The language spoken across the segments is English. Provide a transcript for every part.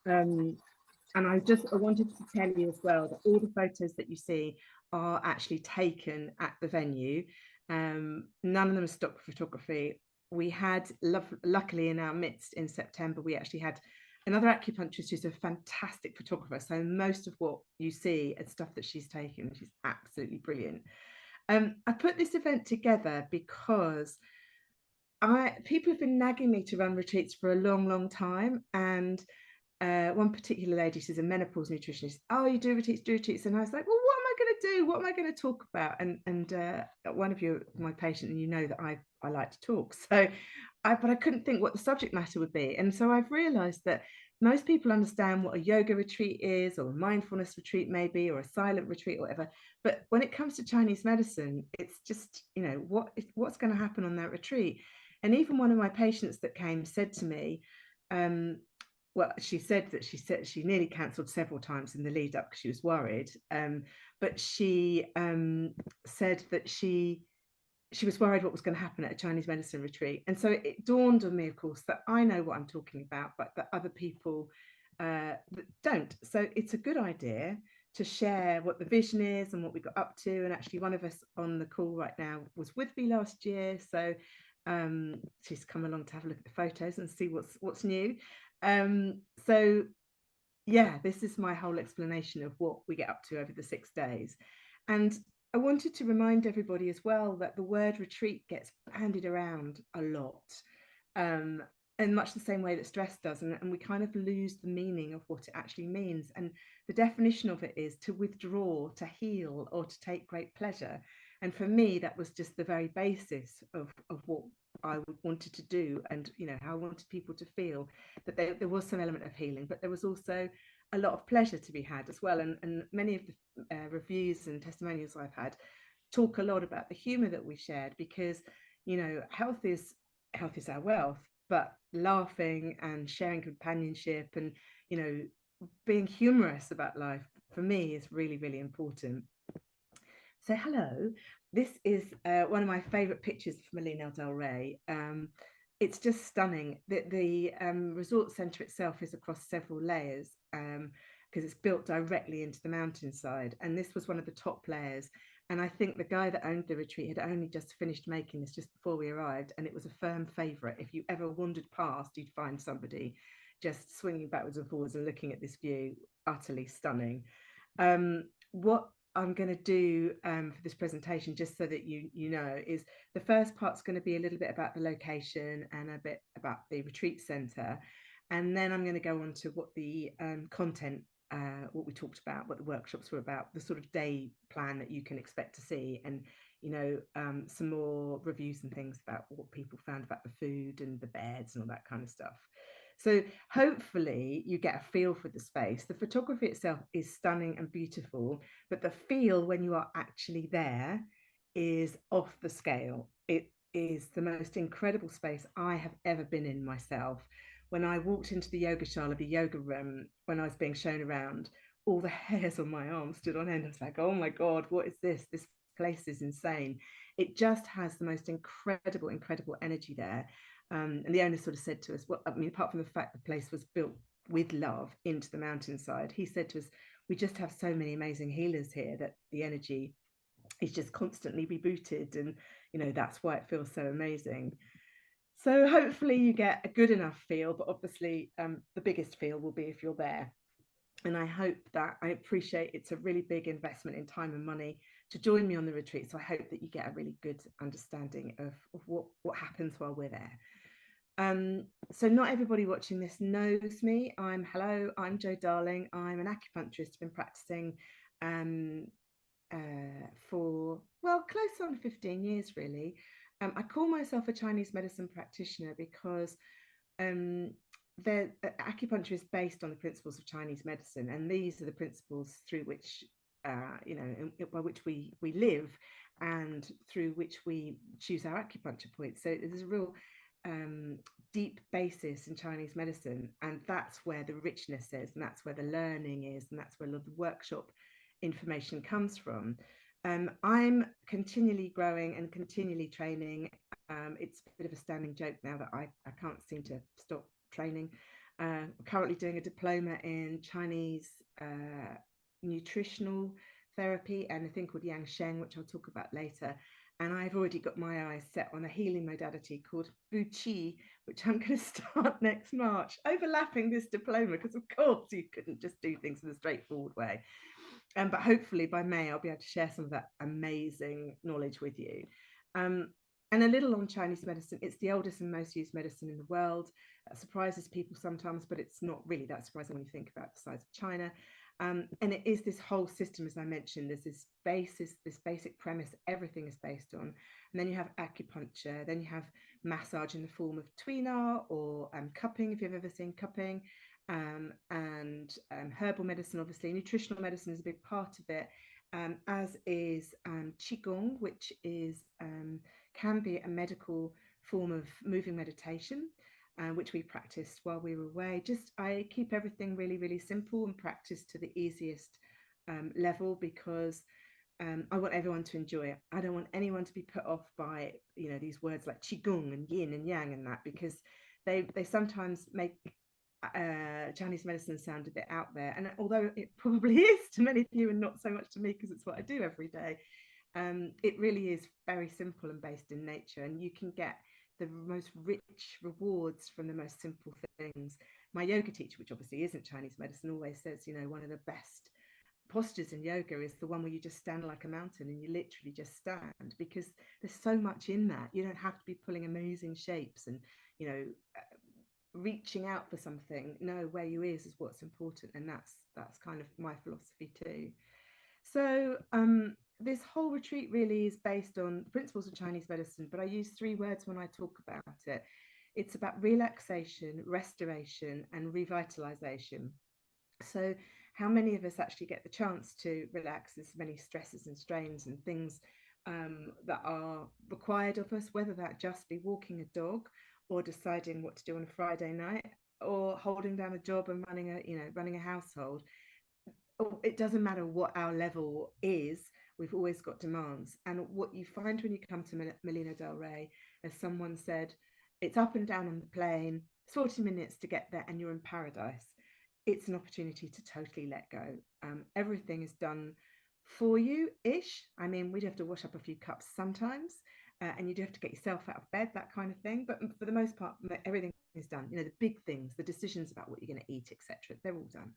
And I wanted to tell you as well that all the photos that you see are actually taken at the venue. None of them are stock photography. We had, luckily in our midst in September, we actually had another acupuncturist who's a fantastic photographer. So most of what you see is stuff that she's taken. She's absolutely brilliant. I put this event together because people have been nagging me to run retreats for a long, long time. And one particular lady, she's a menopause nutritionist. Oh, you do retreats. And I was like, well, what am I going to do? What am I going to talk about? And one of you, my patient, and you know that I like to talk. So, but I couldn't think what the subject matter would be. And so I've realised that most people understand what a yoga retreat is, or a mindfulness retreat maybe, or a silent retreat, or whatever. But when it comes to Chinese medicine, it's just, what's going to happen on that retreat. And even one of my patients that came said to me, well, she said she nearly cancelled several times in the lead up because she was worried. But she said that she was worried what was going to happen at a Chinese medicine retreat. And so it dawned on me, of course, that I know what I'm talking about, but that other people don't. So it's a good idea to share what the vision is and what we got up to. And actually, one of us on the call right now was with me last year. So she's come along to have a look at the photos and see what's new. So yeah, this is my whole explanation of what we get up to over the 6 days. And I wanted to remind everybody as well that the word retreat gets bandied around a lot, in much the same way that stress does, and we kind of lose the meaning of what it actually means. And the definition of it is to withdraw, to heal, or to take great pleasure. And for me, that was just the very basis of what I wanted to do, and how I wanted people to feel that there was some element of healing, but there was also a lot of pleasure to be had as well. And many of the reviews and testimonials I've had talk a lot about the humor that we shared, because health is our wealth, but laughing and sharing companionship and being humorous about life, for me, is really, really important. So hello, this is one of my favorite pictures of Molino Del Rey. It's just stunning. The resort centre itself is across several layers, because it's built directly into the mountainside. And this was one of the top layers. And I think the guy that owned the retreat had only just finished making this just before we arrived. And it was a firm favourite. If you ever wandered past, you'd find somebody just swinging backwards and forwards and looking at this view. Utterly stunning. What I'm going to do for this presentation, just so that you know, is the first part's going to be a little bit about the location and a bit about the retreat centre, and then I'm going to go on to what the content, what we talked about, what the workshops were about, the sort of day plan that you can expect to see, and some more reviews and things about what people found about the food and the beds and all that kind of stuff. So hopefully you get a feel for the space. The photography itself is stunning and beautiful, but the feel when you are actually there is off the scale. It is the most incredible space I have ever been in myself. When I walked into the yogashala, the yoga room, when I was being shown around, all the hairs on my arm stood on end. I was like, oh my God, what is this? This place is insane. It just has the most incredible, incredible energy there. And the owner sort of said to us, well, I mean, apart from the fact the place was built with love into the mountainside, he said to us, we just have so many amazing healers here that the energy is just constantly rebooted. And, that's why it feels so amazing. So hopefully you get a good enough feel, but obviously the biggest feel will be if you're there. And I hope that, I appreciate it's a really big investment in time and money to join me on the retreat. So I hope that you get a really good understanding of what happens while we're there. So not everybody watching this knows me. I'm Jo Darling. I'm an acupuncturist. I've been practicing for, well, close on 15 years, really. I call myself a Chinese medicine practitioner because acupuncture is based on the principles of Chinese medicine, and these are the principles through which, by which we live, and through which we choose our acupuncture points. So there's a real deep basis in Chinese medicine, and that's where the richness is, and that's where the learning is, and that's where a lot of the workshop information comes from. I'm continually growing and continually training. It's a bit of a standing joke now that I can't seem to stop training. Currently doing a diploma in Chinese nutritional therapy and a thing called Yang Sheng, which I'll talk about later. And I've already got my eyes set on a healing modality called Fu Qi, which I'm going to start next March, overlapping this diploma, because of course you couldn't just do things in a straightforward way. But hopefully by May, I'll be able to share some of that amazing knowledge with you. And a little on Chinese medicine. It's the oldest and most used medicine in the world. That surprises people sometimes, but it's not really that surprising when you think about the size of China. And it is this whole system, as I mentioned, there's this basis, this basic premise, everything is based on. And then you have acupuncture, then you have massage in the form of tuina or cupping, if you've ever seen cupping, and herbal medicine, obviously. Nutritional medicine is a big part of it, as is Qigong, which is can be a medical form of moving meditation, which we practiced while we were away. I keep everything really, really simple and practice to the easiest level, because I want everyone to enjoy it. I don't want anyone to be put off by, these words like qigong and yin and yang and that, because they sometimes make Chinese medicine sound a bit out there. And although it probably is to many of you and not so much to me, because it's what I do every day, it really is very simple and based in nature, and you can get the most rich rewards from the most simple things. My yoga teacher, which obviously isn't Chinese medicine, always says, one of the best postures in yoga is the one where you just stand like a mountain and you literally just stand, because there's so much in that. You don't have to be pulling amazing shapes and, reaching out for something. No, where you is what's important, and that's kind of my philosophy too. So this whole retreat really is based on principles of Chinese medicine, but I use 3 words when I talk about it. It's about relaxation, restoration, and revitalization. So how many of us actually get the chance to relax? There's many stresses and strains and things that are required of us, whether that just be walking a dog or deciding what to do on a Friday night, or holding down a job and running a household. It doesn't matter what our level is, we've always got demands. And what you find when you come to Molino Del Rey, as someone said, it's up and down on the plane, 40 minutes to get there, and you're in paradise. It's an opportunity to totally let go. Everything is done for you ish. I mean, we'd have to wash up a few cups sometimes, and you do have to get yourself out of bed, that kind of thing. But for the most part, everything is done. The big things, the decisions about what you're going to eat, etc., they're all done.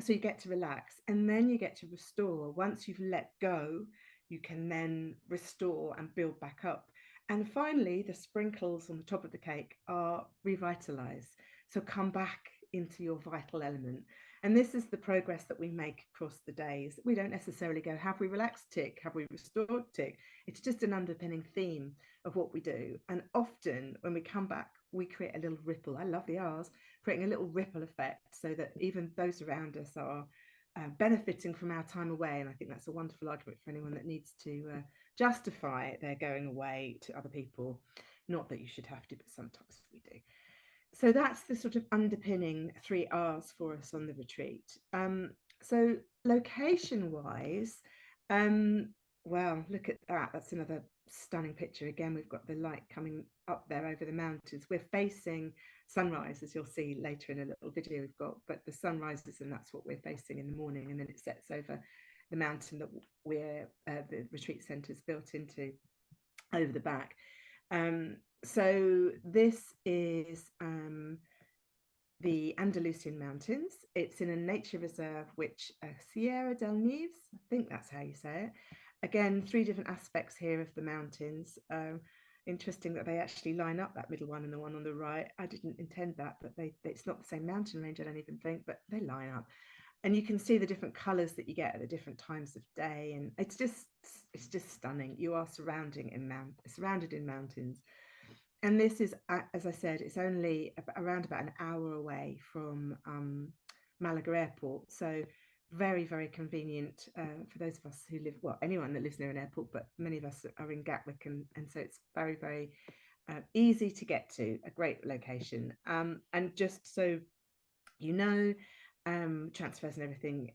So you get to relax, and then you get to restore. Once you've let go, you can then restore and build back up. And finally, the sprinkles on the top of the cake are revitalize. So come back into your vital element. And this is the progress that we make across the days. We don't necessarily go, have we relaxed? Tick. Have we restored? Tick. It's just an underpinning theme of what we do. And often when we come back, we create a little ripple. I love the R's, creating a little ripple effect, so that even those around us are benefiting from our time away. And I think that's a wonderful argument for anyone that needs to justify their going away to other people. Not that you should have to, but sometimes we do. So that's the sort of underpinning 3 R's for us on the retreat. So location wise, well, look at that. That's another stunning picture. Again, we've got the light coming up there over the mountains. We're facing sunrise, as you'll see later in a little video we've got, but the sun rises and that's what we're facing in the morning, and then it sets over the mountain that the retreat centre is built into over the back. So this is the Andalucian mountains. It's in a nature reserve, which Sierra del Neves, I think that's how you say it. Again, 3 different aspects here of the mountains. Interesting that they actually line up, that middle one and the one on the right. I didn't intend that, but it's not the same mountain range, I don't even think, but they line up. And you can see the different colors that you get at the different times of day, and it's just stunning. You are surrounded in mountains. And this is, as I said, it's only around about an hour away from Malaga airport. So very, very convenient for those of us who live, well, anyone that lives near an airport, but many of us are in Gatwick. And so it's very, very easy to get to, a great location. And just so you know, transfers and everything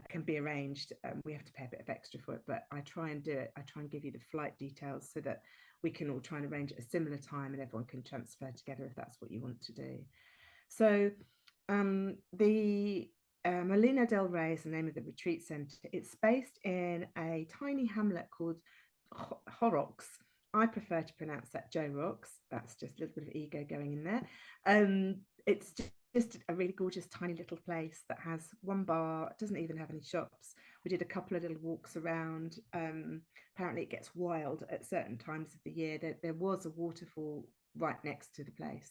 can be arranged. We have to pay a bit of extra for it, but I try and do it. I try and give you the flight details so that we can all try and arrange at a similar time and everyone can transfer together if that's what you want to do. So the Molino Del Rey is the name of the retreat centre. It's based in a tiny hamlet called Horrocks. I prefer to pronounce that Joe Rocks. That's just a little bit of ego going in there. It's just a really gorgeous tiny little place that has one bar. It doesn't even have any shops. We did a couple of little walks around. Apparently it gets wild at certain times of the year. There was a waterfall right next to the place.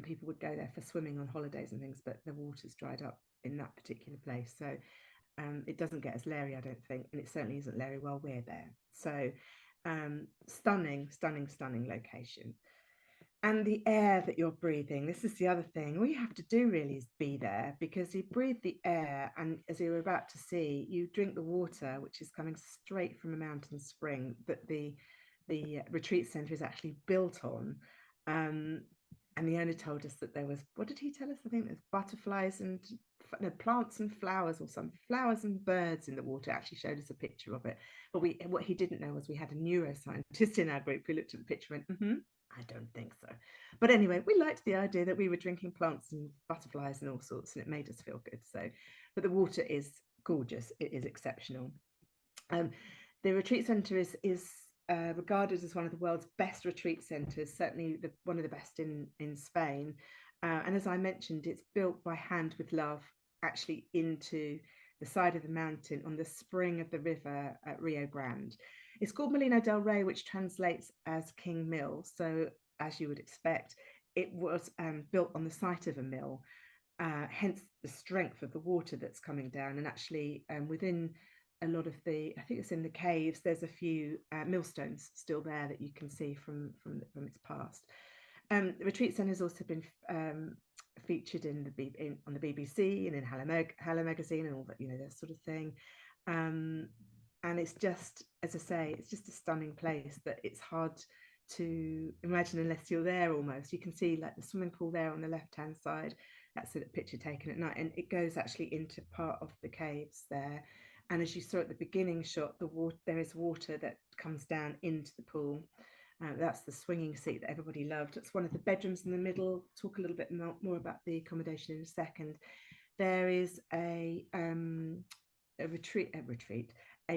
People would go there for swimming on holidays and things, but the water's dried up in that particular place. So it doesn't get as Leery, I don't think, and it certainly isn't Leery while we're there. So stunning, stunning, stunning location. And the air that you're breathing, this is the other thing. All you have to do really is be there, because you breathe the air, and as you're about to see, you drink the water, which is coming straight from a mountain spring that the retreat centre is actually built on. And the owner told us that there was, what did he tell us? I think there's butterflies and no, plants and flowers, or some flowers and birds in the water. Actually showed us a picture of it. But what he didn't know was we had a neuroscientist in our group who looked at the picture and went, I don't think so. But anyway, we liked the idea that we were drinking plants and butterflies and all sorts, and it made us feel good. So, but the water is gorgeous. It is exceptional. The retreat centre is regarded as one of the world's best retreat centres, certainly one of the best in Spain. And as I mentioned, it's built by hand with love, actually into the side of the mountain on the spring of the river at Rio Grande. It's called Molino Del Rey, which translates as King Mill. So as you would expect, it was built on the site of a mill, hence the strength of the water that's coming down. And actually within a lot of I think it's in the caves, there's a few millstones still there that you can see from its past. The retreat centre has also been featured on the BBC and in Hello Magazine and all that, that sort of thing. And it's just, as I say, it's just a stunning place that it's hard to imagine unless you're there. Almost, you can see like the swimming pool there on the left hand side. That's a picture taken at night, and it goes actually into part of the caves there. And as you saw at the beginning shot, there is water that comes down into the pool. That's the swinging seat that everybody loved. It's one of the bedrooms in the middle. Talk a little bit more about the accommodation in a second. There is a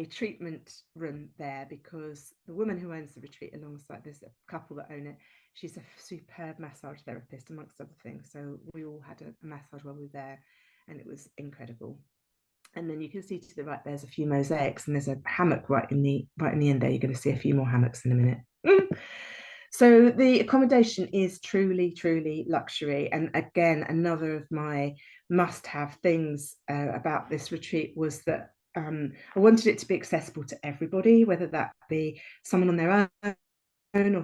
treatment room there, because the woman who owns the retreat alongside, there's a couple that own it. She's a superb massage therapist, amongst other things. So we all had a massage while we were there, and it was incredible. And then you can see to the right, there's a few mosaics, and there's a hammock right in the end there. You're going to see a few more hammocks in a minute. So the accommodation is truly, truly luxury. And again, another of my must-have things about this retreat was that I wanted it to be accessible to everybody, whether that be someone on their own or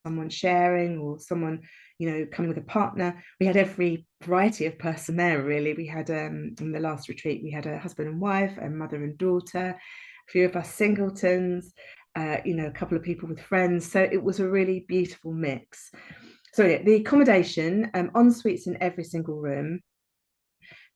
someone sharing, or someone coming with a partner. We had every variety of person there, really. We had in the last retreat, we had a husband and wife, a mother and daughter, a few of us singletons, a couple of people with friends. So it was a really beautiful mix. So yeah, the accommodation, ensuites in every single room.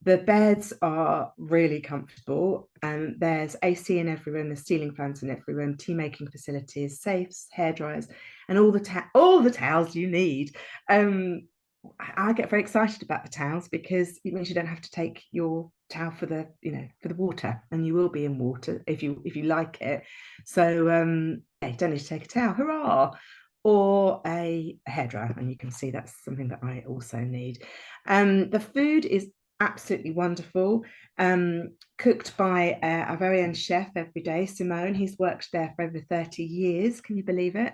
The beds are really comfortable, and there's AC in every room, there's ceiling fans in every room, tea making facilities, safes, hair dryers, and all the towels you need. I get very excited about the towels, because it means you don't have to take your towel for the water, and you will be in water if you like it. So you don't need to take a towel, hurrah, or a hairdryer, and you can see that's something that I also need. The food is absolutely wonderful, cooked by our very own chef every day, Simone. He's worked there for over 30 years, can you believe it?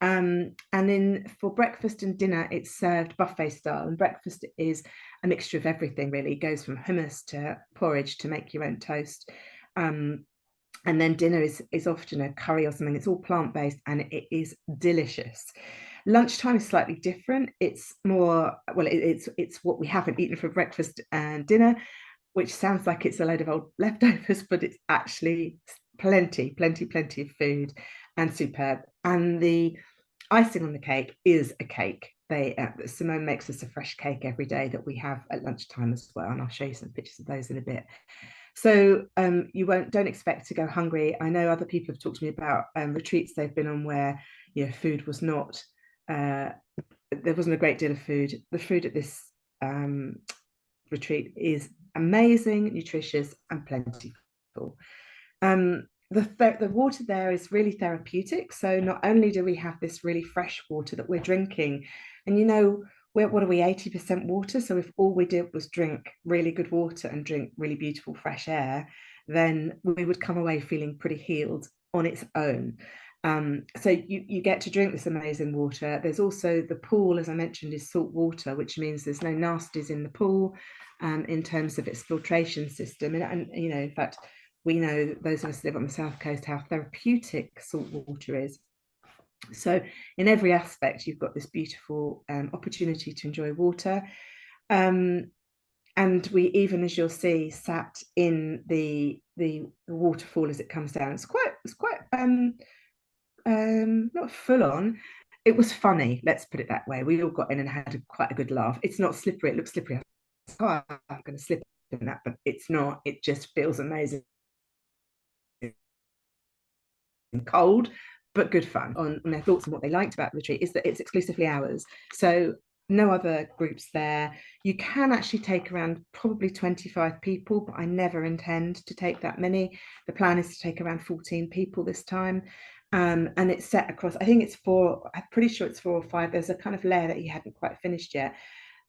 And then for breakfast and dinner, it's served buffet style, and breakfast is a mixture of everything, really. It goes from hummus to porridge to make your own toast. And then dinner is often a curry or something. It's all plant-based, and it is delicious. Lunchtime is slightly different. It's more, well, it's what we haven't eaten for breakfast and dinner, which sounds like it's a load of old leftovers, but it's actually plenty of food, and superb. And the icing on the cake is a cake. Simone makes us a fresh cake every day that we have at lunchtime as well, and I'll show you some pictures of those in a bit. So you don't expect to go hungry. I know other people have talked to me about retreats they've been on where food was not, there wasn't a great deal of food. The food at this retreat is amazing, nutritious, and plentiful. The water there is really therapeutic. So not only do we have this really fresh water that we're drinking, and what are we, 80% water? So if all we did was drink really good water and drink really beautiful fresh air, then we would come away feeling pretty healed on its own. So you get to drink this amazing water. There's also the pool, as I mentioned, is salt water, which means there's no nasties in the pool in terms of its filtration system. And in fact, we know, those of us who live on the south coast, how therapeutic salt water is. So in every aspect, you've got this beautiful opportunity to enjoy water. And we even, as you'll see, sat in the waterfall as it comes down. It's quite not full on. It was funny, let's put it that way. We all got in and had quite a good laugh. It's not slippery. It looks slippery. Oh, I'm going to slip in that, but it's not. It just feels amazing. Cold, but good fun. On their thoughts and what they liked about the retreat is that it's exclusively ours. So no other groups there. You can actually take around probably 25 people, but I never intend to take that many. The plan is to take around 14 people this time. And it's set across, I think it's I'm pretty sure it's 4 or 5. There's a kind of layer that you hadn't quite finished yet.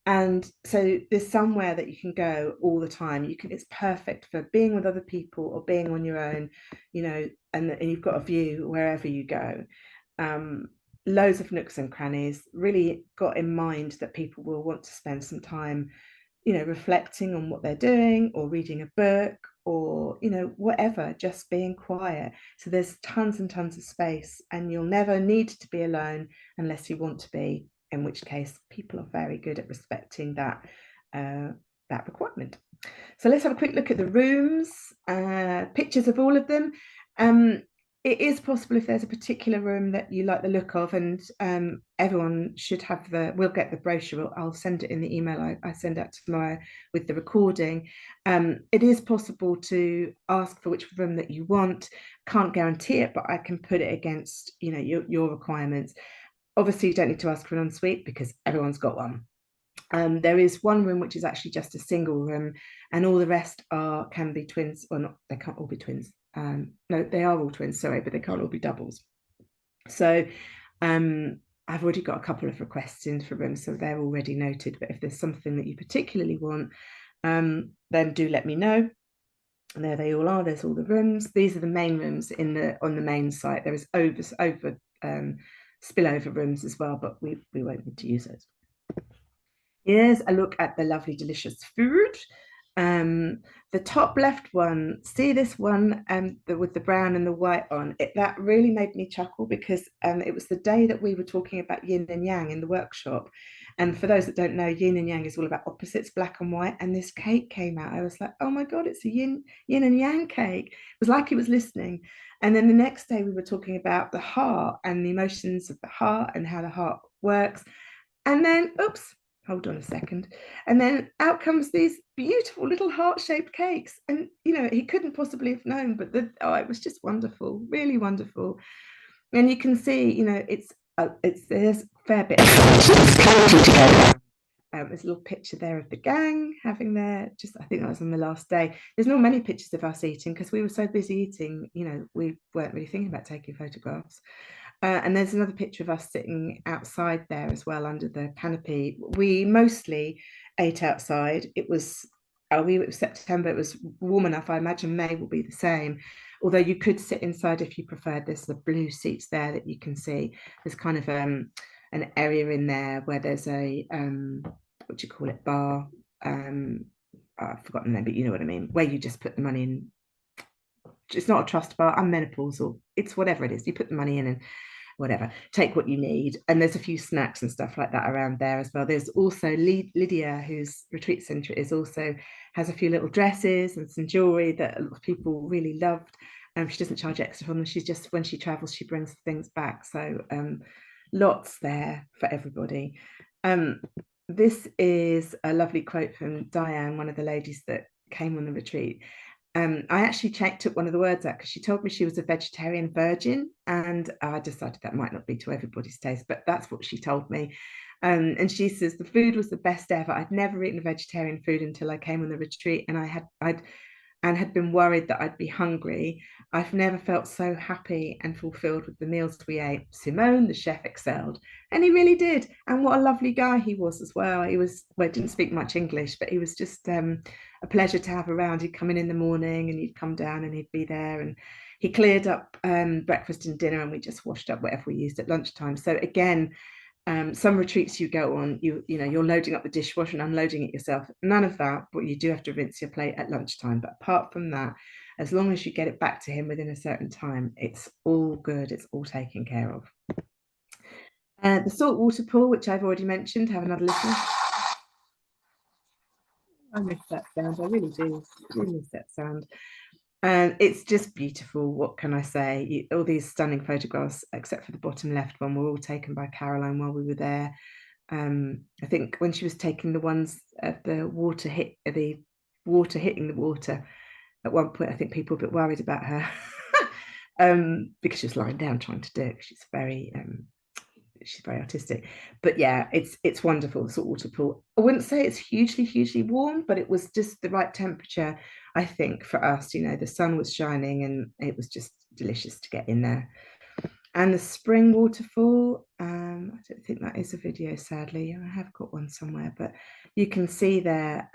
And so there's somewhere that you can go all the time. It's perfect for being with other people or being on your own, and you've got a view wherever you go. Loads of nooks and crannies, really got in mind that people will want to spend some time, reflecting on what they're doing or reading a book or, whatever, just being quiet. So there's tons and tons of space, and you'll never need to be alone unless you want to be, in which case people are very good at respecting that requirement. So let's have a quick look at the rooms, pictures of all of them. It is possible, if there's a particular room that you like the look of, and everyone should have we'll get the brochure. I'll send it in the email I send out tomorrow with the recording. It is possible to ask for which room that you want. Can't guarantee it, but I can put it against, your requirements. Obviously, you don't need to ask for an ensuite because everyone's got one. There is one room which is actually just a single room, and all the rest can be twins, or not. They can't all be twins. No, they are all twins, sorry, but they can't all be doubles. So I've already got a couple of requests in for rooms, so they're already noted. But if there's something that you particularly want, then do let me know. And there they all are. There's all the rooms. These are the main rooms on the main site. There is over spillover rooms as well, but we won't need to use those. Here's a look at the lovely, delicious food. The top left one, see this one with the brown and the white on it, that really made me chuckle because it was the day that we were talking about yin and yang in the workshop. And for those that don't know, yin and yang is all about opposites, black and white. And this cake came out. I was like, oh my God, it's a yin and yang cake. It was like he was listening. And then the next day we were talking about the heart and the emotions of the heart and how the heart works. And then, oops, hold on a second. And then out comes these beautiful little heart-shaped cakes. And, he couldn't possibly have known, but it was just wonderful, really wonderful. And you can see, there's a fair bit. There's a little picture there of the gang having I think that was on the last day. There's not many pictures of us eating because we were so busy eating, we weren't really thinking about taking photographs. And there's another picture of us sitting outside there as well under the canopy. We mostly ate outside. It was September. It was warm enough. I imagine May will be the same. Although you could sit inside if you preferred. There's the blue seats there that you can see. There's kind of an area in there where there's a what do you call it, bar. I've forgotten the name, but you know what I mean. Where you just put the money in. It's not a trust bar. I'm menopausal. It's whatever it is. You put the money in and whatever, take what you need. And there's a few snacks and stuff like that around there as well. There's also Lydia, whose retreat centre has a few little dresses and some jewelry that a lot of people really loved. She doesn't charge extra for them. She's just, when she travels, she brings things back. So lots there for everybody. This is a lovely quote from Diane, one of the ladies that came on the retreat. I actually took one of the words out because she told me she was a vegetarian virgin, and I decided that might not be to everybody's taste, but that's what she told me. And she says the food was the best ever. I'd never eaten a vegetarian food until I came on the retreat, and had been worried that I'd be hungry. I've never felt so happy and fulfilled with the meals we ate. Simone, the chef, excelled, and he really did. And what a lovely guy he was as well. He was, well, didn't speak much English, but he was just a pleasure to have around. He'd come in the morning, and he'd come down, and he'd be there, and he cleared up breakfast and dinner, and we just washed up whatever we used at lunchtime. So again, some retreats you go on, you're loading up the dishwasher and unloading it yourself. None of that, but you do have to rinse your plate at lunchtime. But apart from that, as long as you get it back to him within a certain time, it's all good. It's all taken care of. The saltwater pool, which I've already mentioned, have another listen. I miss that sound. I really do. I really miss that sound. And it's just beautiful. What can I say? All these stunning photographs, except for the bottom left one, were all taken by Caroline while we were there. I think when she was taking the ones at the water hitting the water, at one point, I think people were a bit worried about her because she was lying down trying to do it. She's very artistic. But yeah, it's wonderful, the saltwater pool. I wouldn't say it's hugely warm, but it was just the right temperature, I think, for us. The sun was shining, and it was just delicious to get in there. And the spring waterfall, I don't think that is a video, sadly. I have got one somewhere, but you can see there,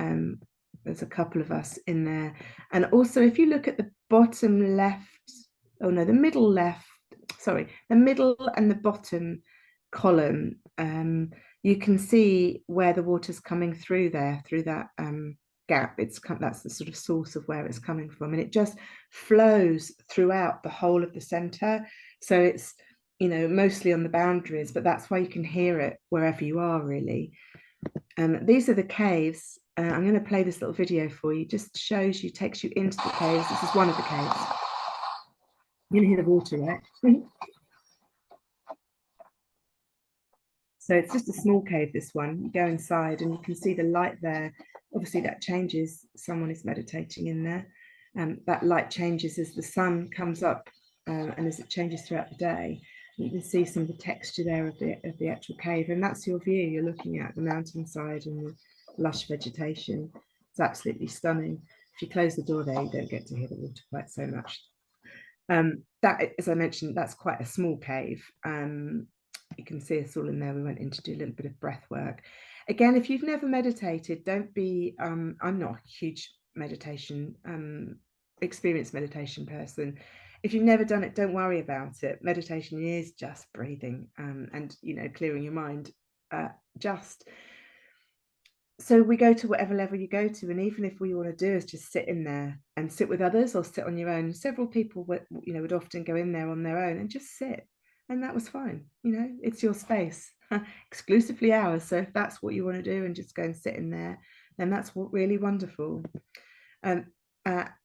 there's a couple of us in there. And also, if you look at the bottom left, oh no, the middle left, sorry, the middle and the bottom column, you can see where the water's coming through there, through that gap. That's the sort of source of where it's coming from, and it just flows throughout the whole of the center. So it's mostly on the boundaries, but that's why you can hear it wherever you are, really. These are the caves. I'm going to play this little video for you. Just takes you into the caves. This is one of the caves. You can hear the water, right? So it's just a small cave, this one. You go inside and you can see the light there. Obviously that changes. Someone is meditating in there. That light changes as the sun comes up and as it changes throughout the day. You can see some of the texture there of the actual cave, and that's your view. You're looking at the mountainside and the lush vegetation. It's absolutely stunning. If you close the door there, you don't get to hear the water quite so much. That, as I mentioned, that's quite a small cave. You can see us all in there. We went in to do a little bit of breath work. Again, if you've never meditated, don't be, I'm not a huge experienced meditation person. If you've never done it, don't worry about it. Meditation is just breathing and clearing your mind. So we go to whatever level you go to, and even if what you want to do is just sit in there and sit with others or sit on your own, several people would often go in there on their own and just sit, and that was fine. It's your space, exclusively ours. So if that's what you want to do and just go and sit in there, then that's really wonderful.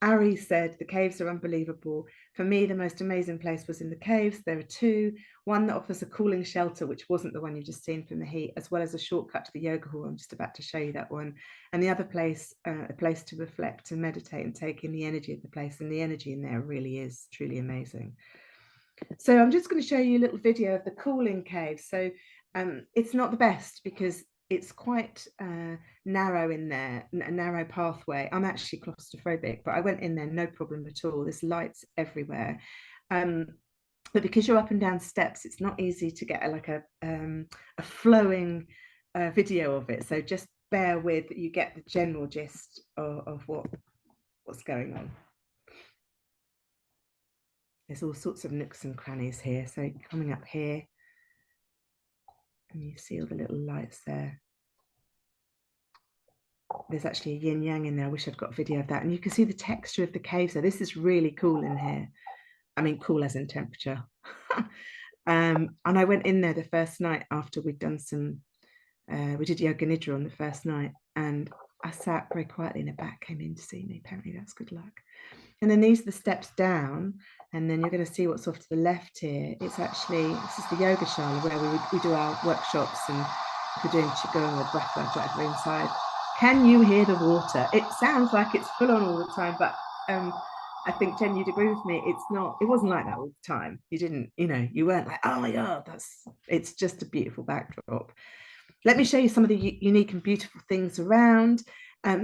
Ari said the caves are unbelievable. For me, the most amazing place was in the caves. There are two. One that offers a cooling shelter, which wasn't the one you've just seen from the heat, as well as a shortcut to the yoga hall. I'm just about to show you that one. And the other place, a place to reflect and meditate and take in the energy of the place. And the energy in there really is truly amazing. So I'm just going to show you a little video of the cooling cave. So it's not the best because it's quite narrow in there, a narrow pathway. I'm actually claustrophobic, but I went in there no problem at all. There's lights everywhere. But because you're up and down steps, it's not easy to get a flowing video of it. So just bear with, you get the general gist of what's going on. There's all sorts of nooks and crannies here. So coming up here, and you see all the little lights there. There's actually a yin yang in there. I wish I'd got a video of that. And you can see the texture of the cave. So this is really cool in here. I mean, cool as in temperature. And I went in there the first night after we'd done we did yoga nidra on the first night. And I sat very quietly, and a bat came in to see me. Apparently that's good luck. And then these are the steps down, and then you're going to see what's off to the left here. This is the yoga shala where we do our workshops, and if we're doing qigong or breath work, whatever inside. Can you hear the water? It sounds like it's full on all the time, but I think, Jen, you'd agree with me. It wasn't like that all the time. You didn't, you weren't like, oh my God, it's just a beautiful backdrop. let me show you some of the unique and beautiful things around.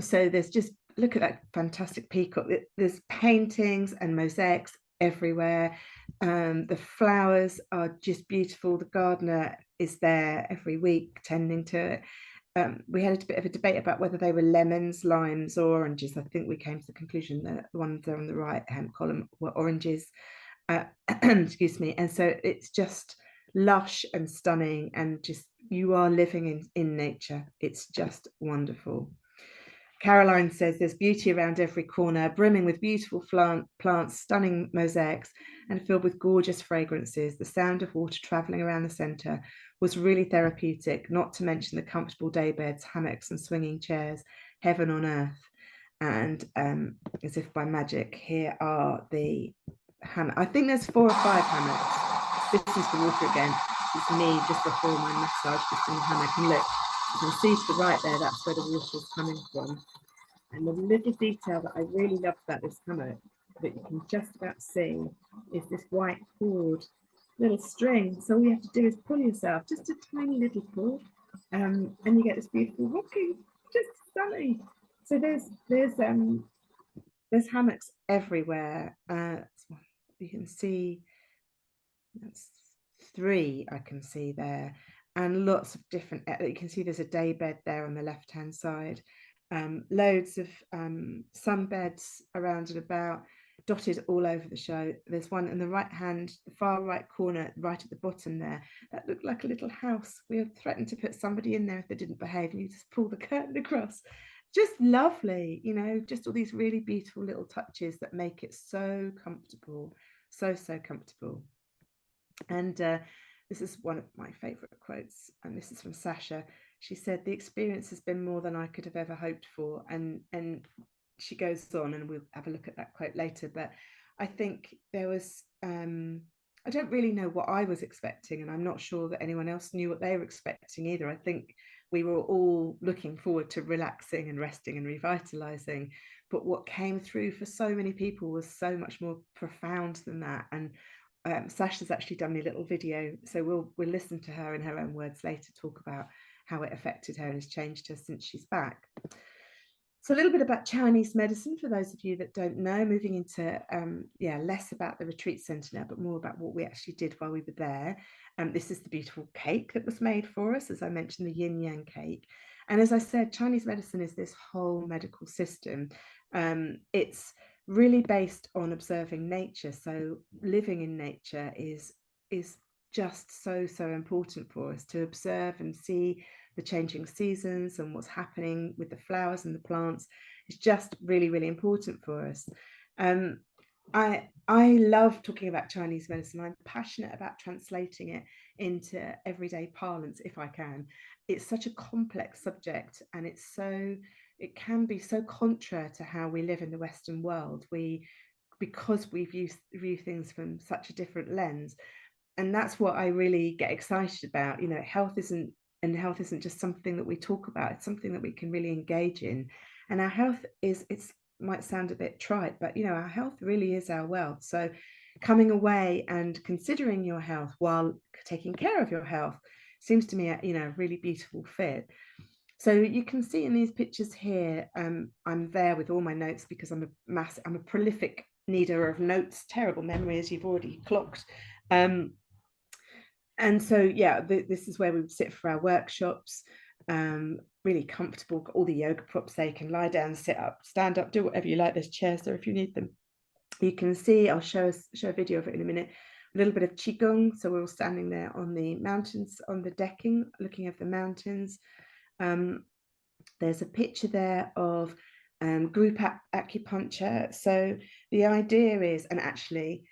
So there's just, look at that fantastic peacock. There's paintings and mosaics everywhere. The flowers are just beautiful. The gardener is there every week tending to it. We had a bit of a debate about whether they were lemons, limes, or oranges. I think we came to the conclusion that the ones there on the right hand column were oranges. Excuse me. And so it's just lush and stunning, and just, you are living in nature. It's just wonderful. Caroline says there's beauty around every corner, brimming with beautiful plants, stunning mosaics, and filled with gorgeous fragrances. The sound of water traveling around the center was really therapeutic, not to mention the comfortable daybeds, hammocks, and swinging chairs. Heaven on earth. And as if by magic, here are the hammock. I think there's 4 or 5 hammocks. This is the water again. It's me just before my massage, just in the hammock. And look, you can see to the right there, that's where the water is coming from. And the little detail that I really love about this hammock that you can just about see is this white cord, little string. So all you have to do is pull yourself, just a tiny little pull, and you get this beautiful rocking, just stunning. So there's hammocks everywhere. You can see that's 3 I can see there, and lots of different. You can see there's a day bed there on the left hand side. Loads of sunbeds around and about, dotted all over the show. There's one in the right hand, the far right corner, right at the bottom there, that looked like a little house. We had threatened to put somebody in there if they didn't behave, and you just pull the curtain across. Just lovely, you know, just all these really beautiful little touches that make it so comfortable, so comfortable. And this is one of my favorite quotes, and this is from Sasha. She said, the experience has been more than I could have ever hoped for. And she goes on, and we'll have a look at that quote later, but I think there was I don't really know what I was expecting, and I'm not sure that anyone else knew what they were expecting either. I think we were all looking forward to relaxing and resting and revitalizing, but what came through for so many people was so much more profound than that. And Sasha's actually done me a little video, so we'll listen to her in her own words later talk about how it affected her and has changed her since she's back. So a little bit about Chinese medicine for those of you that don't know, moving into less about the retreat centre now, but more about what we actually did while we were there. This is the beautiful cake that was made for us, as I mentioned, the yin yang cake. And as I said, Chinese medicine is this whole medical system. It's really based on observing nature. So living in nature is just so important for us to observe and see the changing seasons and what's happening with the flowers and the plants. Is just really important for us. I love talking about Chinese medicine. I'm passionate about translating it into everyday parlance if I can. It's such a complex subject, and it can be so contra to how we live in the Western world. Because we view things from such a different lens. And that's what I really get excited about. You know, health isn't just something that we talk about. It's something that we can really engage in. And our health it might sound a bit trite, but you know, our health really is our wealth. So coming away and considering your health while taking care of your health seems to me a really beautiful fit. So you can see in these pictures here, I'm there with all my notes because I'm a prolific kneader of notes, terrible memory, as you've already clocked. And so, yeah, this is where we would sit for our workshops, really comfortable, got all the yoga props there. You can lie down, sit up, stand up, do whatever you like. There's chairs there if you need them. You can see, I'll show a video of it in a minute, a little bit of Qigong. So we're all standing there on the mountains, on the decking, looking at the mountains. There's a picture there of group acupuncture. So the idea is, and actually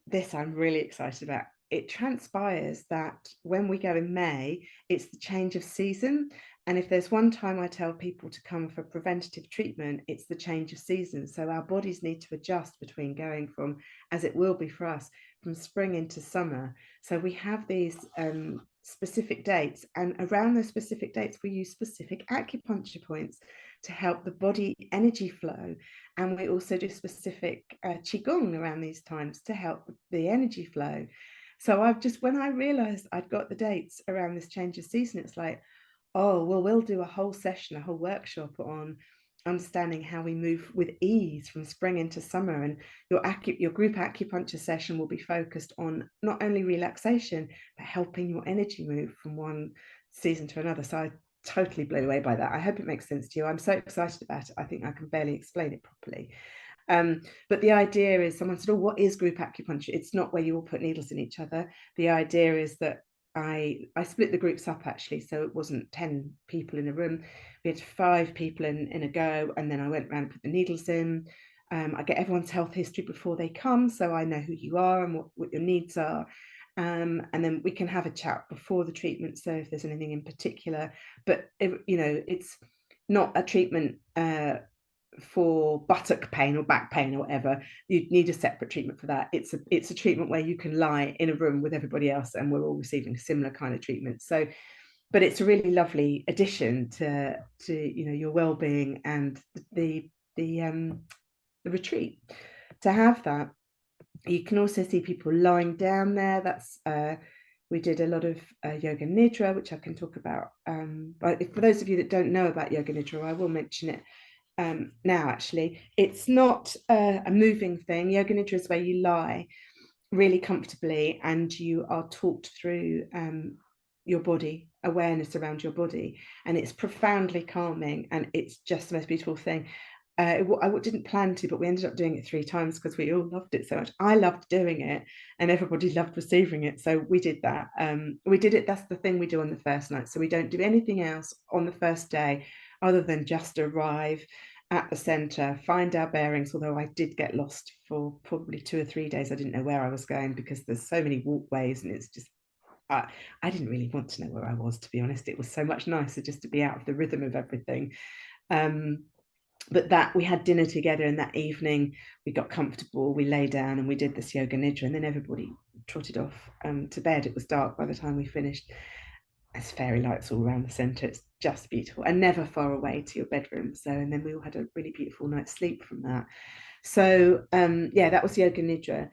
this I'm really excited about, it transpires that when we go in May, it's the change of season. And if there's one time I tell people to come for preventative treatment, it's the change of season. So our bodies need to adjust between going from, as it will be for us, from spring into summer. So we have these specific dates, and around those specific dates, we use specific acupuncture points to help the body energy flow. And we also do specific Qigong around these times to help the energy flow. So when I realized I'd got the dates around this change of season, it's like, Oh, well, we'll do a whole session, a whole workshop on understanding how we move with ease from spring into summer. And your group acupuncture session will be focused on not only relaxation, but helping your energy move from one season to another. So I totally blown away by that. I hope it makes sense to you. I'm so excited about it. I think I can barely explain it properly. But the idea is, someone said, oh, what is group acupuncture? It's not where you all put needles in each other. The idea is that I split the groups up, actually, so it wasn't 10 people in a room. We had 5 people in a go, and then I went around and put the needles in. I get everyone's health history before they come, so I know who you are and what your needs are. And then we can have a chat before the treatment, so if there's anything in particular. But it's not a treatment for buttock pain or back pain or whatever. You need a separate treatment for that. It's a treatment where you can lie in a room with everybody else and we're all receiving a similar kind of treatment. So, but it's a really lovely addition to your well-being and the retreat to have that. You can also see people lying down there. That's we did a lot of yoga nidra, which I can talk about. But for those of you that don't know about yoga nidra, I will mention it now. Actually, it's not a moving thing. Yoga nidra is where you lie really comfortably and you are talked through your body, awareness around your body, and it's profoundly calming and it's just the most beautiful thing. I didn't plan to, but we ended up doing it 3 times because we all loved it so much. I loved doing it and everybody loved receiving it, so we did that. We did it. That's the thing we do on the first night, so we don't do anything else on the first day other than just arrive at the center, find our bearings, although I did get lost for probably 2 or 3 days. I didn't know where I was going because there's so many walkways and it's just I didn't really want to know where I was, to be honest. It was so much nicer just to be out of the rhythm of everything. But that we had dinner together, and that evening we got comfortable, we lay down and we did this yoga nidra, and then everybody trotted off to bed. It was dark by the time we finished. There's fairy lights all around the centre. It's just beautiful and never far away to your bedroom. So, and then we all had a really beautiful night's sleep from that. So yeah, that was yoga nidra.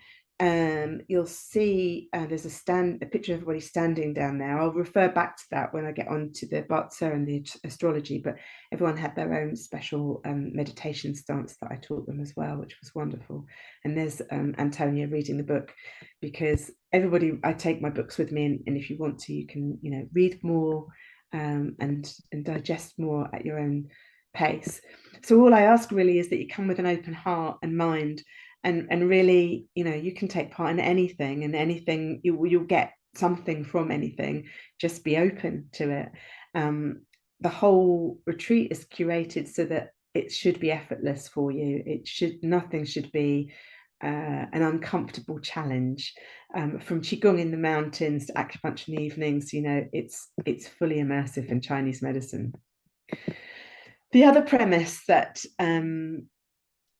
You'll see there's a picture of everybody standing down there. I'll refer back to that when I get on to the Batsa and the astrology, but everyone had their own special meditation stance that I taught them as well, which was wonderful. And there's Antonia reading the book, because I take my books with me, and if you want to, you can read more and digest more at your own pace. So all I ask really is that you come with an open heart and mind, and really, you can take part in anything, and anything you'll get something from anything. Just be open to it. The whole retreat is curated so that it should be effortless for you. Nothing should be an uncomfortable challenge. From qigong in the mountains to acupuncture in the evenings, it's fully immersive in Chinese medicine. The other premise that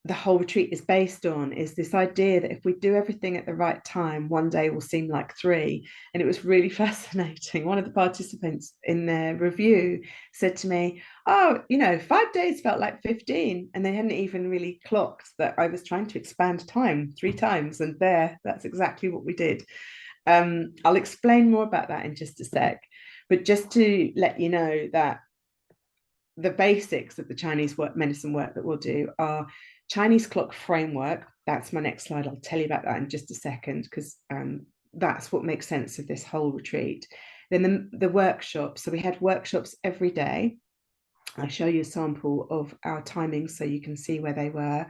the whole retreat is based on is this idea that if we do everything at the right time, one day will seem like 3. And it was really fascinating. One of the participants in their review said to me, oh, 5 days felt like 15. And they hadn't even really clocked that I was trying to expand time 3 times. And that's exactly what we did. I'll explain more about that in just a sec. But just to let you know that the basics of the Chinese medicine work that we'll do are Chinese clock framework. That's my next slide. I'll tell you about that in just a second, because that's what makes sense of this whole retreat. Then the workshops. So we had workshops every day. I'll show you a sample of our timings so you can see where they were.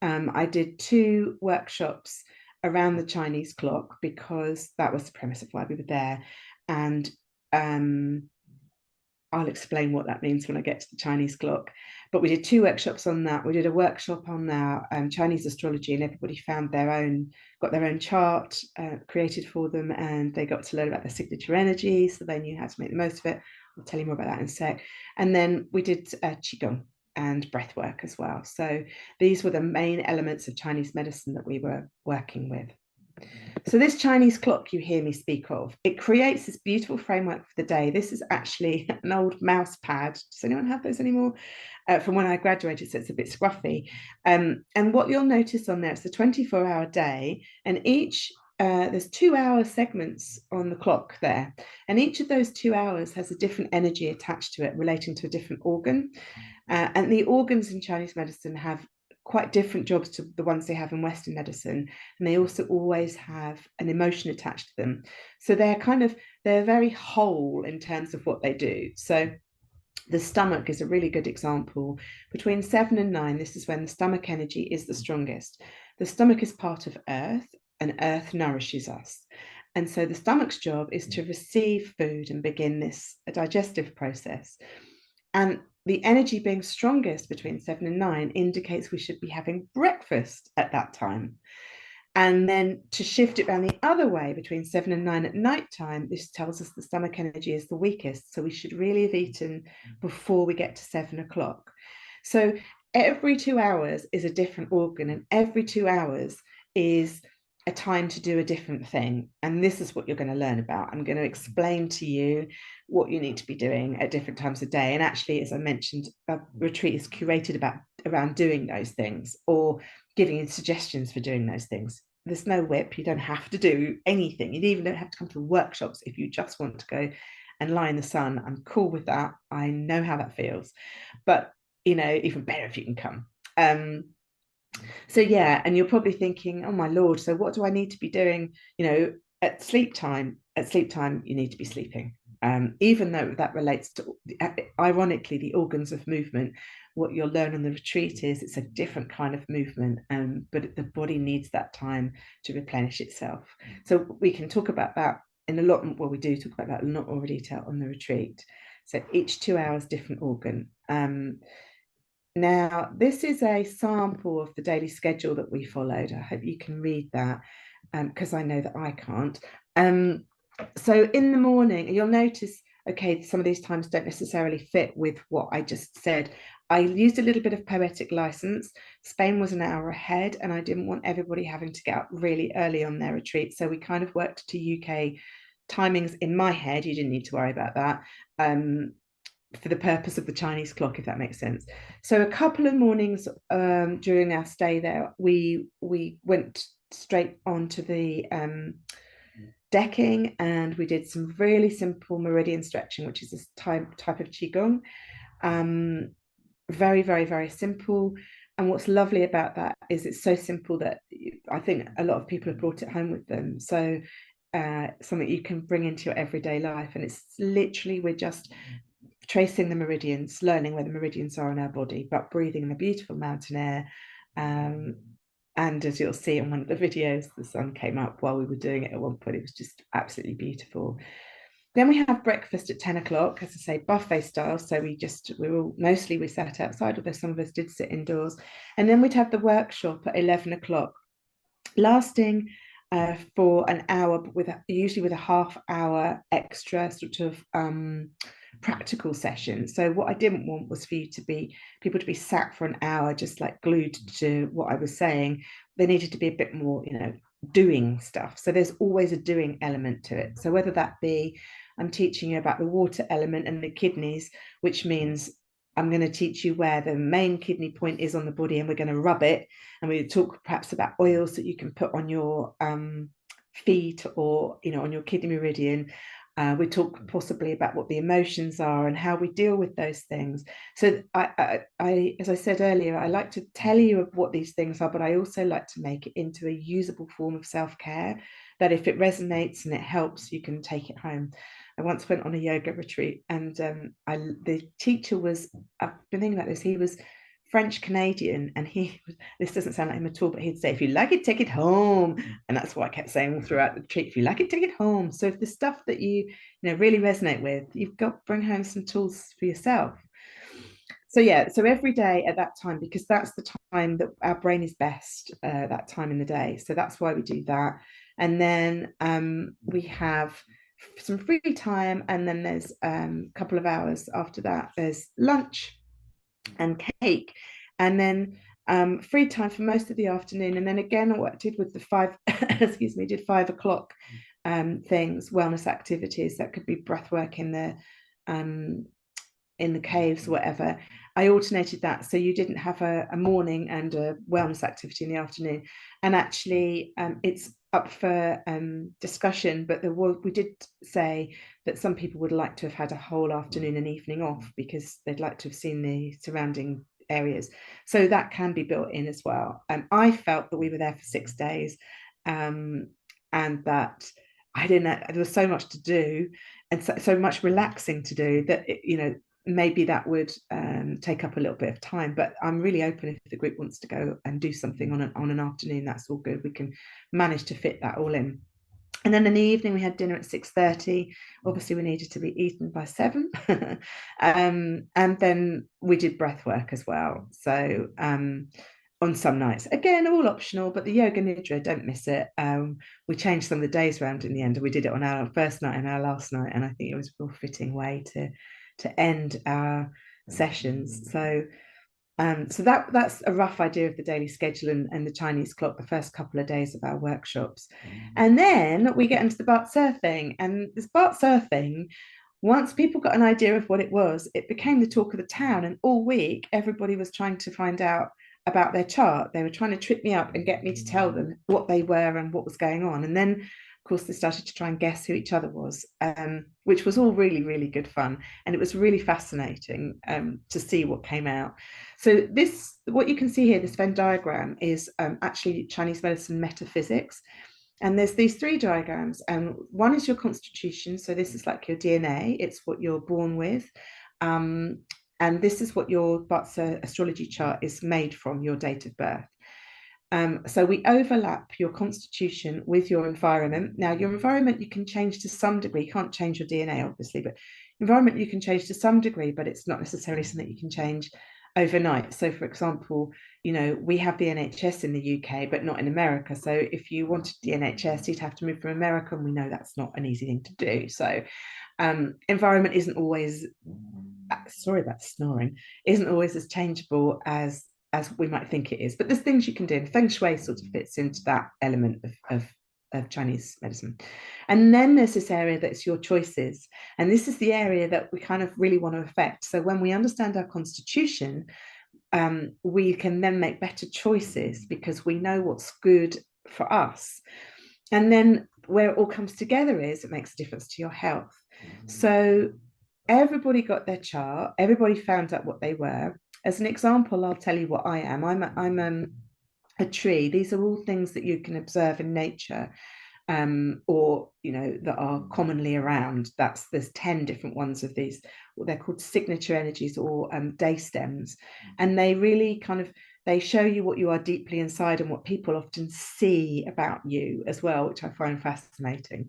I did 2 workshops around the Chinese clock because that was the premise of why we were there. And I'll explain what that means when I get to the Chinese clock. But we did 2 workshops on that. We did a workshop on our Chinese astrology, and everybody got their own chart created for them, and they got to learn about their signature energy, so they knew how to make the most of it. I'll tell you more about that in a sec. And then we did qigong and breath work as well. So these were the main elements of Chinese medicine that we were working with. So this Chinese clock you hear me speak of, it creates this beautiful framework for the day. This is actually an old mouse pad. Does anyone have those anymore? From when I graduated, so it's a bit scruffy. And what you'll notice on there, it's a 24-hour day, and each there's 2 hour segments on the clock there, and each of those 2 hours has a different energy attached to it relating to a different organ. And the organs in Chinese medicine have quite different jobs to the ones they have in Western medicine, and they also always have an emotion attached to them. So they're very whole in terms of what they do. So the stomach is a really good example. Between 7 and 9, this is when the stomach energy is the strongest. The stomach is part of earth, and earth nourishes us. And so the stomach's job is to receive food and begin this digestive process. And the energy being strongest between 7 and 9 indicates we should be having breakfast at that time. And then to shift it around the other way between 7 and 9 at night time, this tells us the stomach energy is the weakest. So we should really have eaten before we get to 7 o'clock. So every 2 hours is a different organ, and every 2 hours is a time to do a different thing. And this is what you're going to learn about. I'm going to explain to you what you need to be doing at different times of day. And actually, as I mentioned, a retreat is curated around doing those things, or giving you suggestions for doing those things. There's no whip. You don't have to do anything. You even don't have to come to workshops if you just want to go and lie in the sun. I'm cool with that. I know how that feels. But, even better if you can come. So yeah, and you're probably thinking, oh my Lord, so what do I need to be doing, at sleep time? At sleep time, you need to be sleeping. Even though that relates to, ironically, the organs of movement. What you'll learn on the retreat is it's a different kind of movement, but the body needs that time to replenish itself. So we can talk about that in a lot, well, we do talk about that in a lot more detail on the retreat. So each 2 hours, different organ. Now, this is a sample of the daily schedule that we followed. I hope you can read that, because I know that I can't. So in the morning, you'll notice, okay, some of these times don't necessarily fit with what I just said. I used a little bit of poetic license. Spain was an hour ahead, and I didn't want everybody having to get up really early on their retreat. So we kind of worked to UK timings in my head. You didn't need to worry about that. For the purpose of the Chinese clock, if that makes sense. So a couple of mornings during our stay there, we went straight onto the decking, and we did some really simple meridian stretching, which is this type of qigong. Very, very, very simple. And what's lovely about that is it's so simple that I think a lot of people have brought it home with them. So something you can bring into your everyday life. And it's literally, we're just tracing the meridians, learning where the meridians are in our body, but breathing in the beautiful mountain air. And as you'll see in one of the videos, the sun came up while we were doing it at one point. It was just absolutely beautiful. Then we have breakfast at 10 o'clock, as I say, buffet style. So we sat outside, although some of us did sit indoors. And then we'd have the workshop at 11 o'clock, lasting for an hour, but usually with a half-hour extra sort of practical session. So what I didn't want was for people to be sat for an hour just like glued to what I was saying. They needed to be a bit more, doing stuff. So there's always a doing element to it. So whether that be I'm teaching you about the water element and the kidneys, which means I'm going to teach you where the main kidney point is on the body, and we're going to rub it. And we talk perhaps about oils that you can put on your feet, or on your kidney meridian. We talk possibly about what the emotions are and how we deal with those things. So I, as I said earlier, I like to tell you what these things are, but I also like to make it into a usable form of self-care, that if it resonates and it helps, you can take it home. I once went on a yoga retreat, and the teacher was, I've been thinking about this, he was French Canadian, and this doesn't sound like him at all, but he'd say, if you like it, take it home. And that's what I kept saying all throughout the retreat: if you like it, take it home. So if the stuff that you really resonate with, you've got to bring home some tools for yourself. So yeah, so every day at that time, because that's the time that our brain is best, that time in the day. So that's why we do that. And then we have some free time, and then there's a couple of hours after that, there's lunch and cake, and then free time for most of the afternoon. And then again, what I did with the did 5 o'clock things, wellness activities. That could be breath work in the caves, whatever. I alternated that, so you didn't have a morning and a wellness activity in the afternoon. And actually, it's up for discussion, but we did say that some people would like to have had a whole afternoon and evening off because they'd like to have seen the surrounding areas. So that can be built in as well. I felt that we were there for 6 days, and that I didn't know, there was so much to do and so much relaxing to do that maybe that would take up a little bit of time, but I'm really open if the group wants to go and do something on an afternoon. That's all good. We can manage to fit that all in. And then in the evening we had dinner at 6:30. Obviously we needed to be eaten by 7. And then we did breath work as well. So on some nights, again, all optional, but the yoga nidra, don't miss it. We changed some of the days around in the end, and we did it on our first night and our last night, and I think it was a real fitting way to end our sessions. So that's a rough idea of the daily schedule and the Chinese clock, the first couple of days of our workshops. And then we get into the Bart surfing. And this Bart surfing, once people got an idea of what it was, it became the talk of the town. And all week, everybody was trying to find out about their chart. They were trying to trip me up and get me to tell them what they were and what was going on. And then, of course, they started to try and guess who each other was, which was all really, really good fun. And it was really fascinating to see what came out. So what you can see here, this Venn diagram, is actually Chinese medicine metaphysics. And there's these 3 diagrams. And one is your constitution. So this is like your DNA. It's what you're born with. And this is what your astrology chart is made from, your date of birth. So we overlap your constitution with your environment. Now, your environment you can change to some degree. You can't change your DNA, obviously, but environment you can change to some degree, but it's not necessarily something you can change overnight. So, for example, we have the NHS in the UK, but not in America. So if you wanted the NHS, you'd have to move from America, and we know that's not an easy thing to do. So environment isn't always, sorry about snoring, isn't always as changeable as we might think it is. But there's things you can do. And Feng Shui sort of fits into that element of Chinese medicine. And then there's this area that's your choices. And this is the area that we kind of really want to affect. So when we understand our constitution, we can then make better choices because we know what's good for us. And then where it all comes together is it makes a difference to your health. So everybody got their chart, everybody found out what they were. As an example, I'll tell you what I am. I'm a tree. These are all things that you can observe in nature, or that are commonly around. There's 10 different ones of these. They're called signature energies, or day stems, and they really they show you what you are deeply inside and what people often see about you as well, which I find fascinating.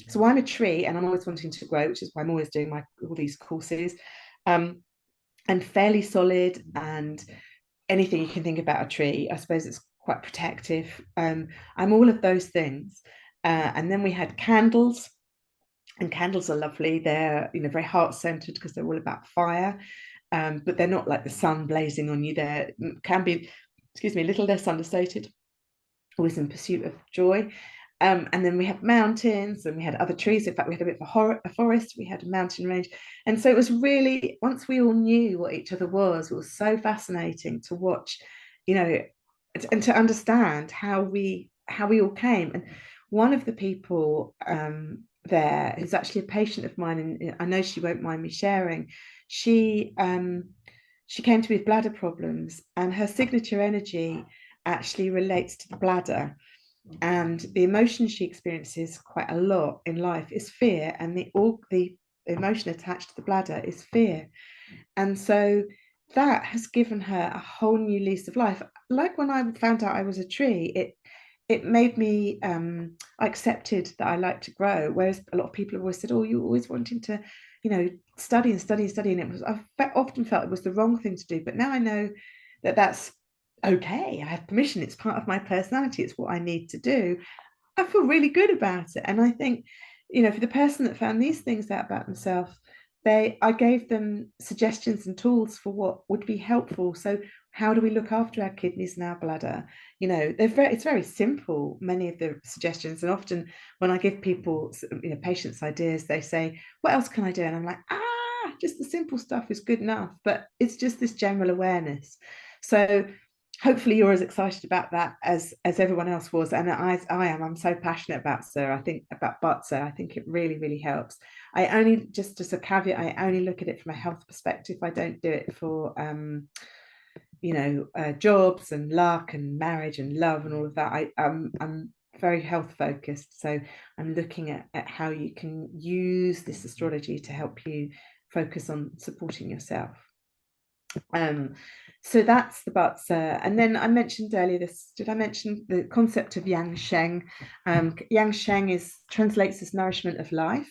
So I'm a tree, and I'm always wanting to grow, which is why I'm always doing all these courses. And fairly solid, and anything you can think about a tree. I suppose it's quite protective. I'm all of those things. And then we had candles, and candles are lovely. They're very heart-centered because they're all about fire, but they're not like the sun blazing on you. They can be, a little less understated, always in pursuit of joy. And then we had mountains, and we had other trees. In fact, we had a bit of a forest, we had a mountain range. And so it was really, once we all knew what each other was, it was so fascinating to watch, and to understand how we all came. And one of the people there, who's actually a patient of mine, and I know she won't mind me sharing, she came to me with bladder problems, and her signature energy actually relates to the bladder. And the emotion she experiences quite a lot in life is fear, and the emotion attached to the bladder is fear. And so that has given her a whole new lease of life. Like when I found out I was a tree, it made me, I accepted that I like to grow, whereas a lot of people have always said, oh, you're always wanting to study and study and study, and I often felt it was the wrong thing to do. But now I know that that's okay. I have permission. It's part of my personality. It's what I need to do. I feel really good about it. And I think, for the person that found these things out about themselves, I gave them suggestions and tools for what would be helpful. So how do we look after our kidneys and our bladder? It's very simple, many of the suggestions. And often when I give people, patients ideas, they say, what else can I do? And I'm like, just the simple stuff is good enough. But it's just this general awareness. So hopefully you're as excited about that as everyone else was, and I am. I'm so passionate about sir. I think about butt sir. I think it really helps. I only, just as a caveat, I only look at it from a health perspective. I don't do it for jobs and luck and marriage and love and all of that. I'm very health focused, so I'm looking at how you can use this astrology to help you focus on supporting yourself. So that's the Butser. And then I mentioned earlier this, did I mention the concept of Yang Sheng? Yang Sheng translates as nourishment of life.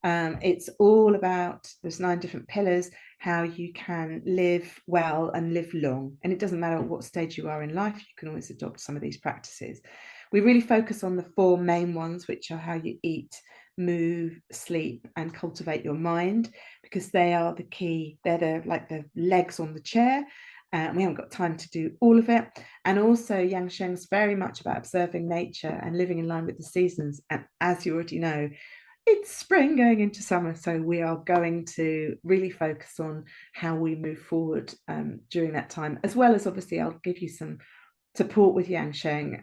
It's all about, there's 9 different pillars, how you can live well and live long. And it doesn't matter what stage you are in life, you can always adopt some of these practices. We really focus on the 4 main ones, which are how you eat, move, sleep, and cultivate your mind, because they are the key. They're like the legs on the chair. We haven't got time to do all of it. And also Yang Sheng's very much about observing nature and living in line with the seasons. And as you already know, it's spring going into summer, so we are going to really focus on how we move forward during that time, as well as obviously I'll give you some support with Yang Sheng.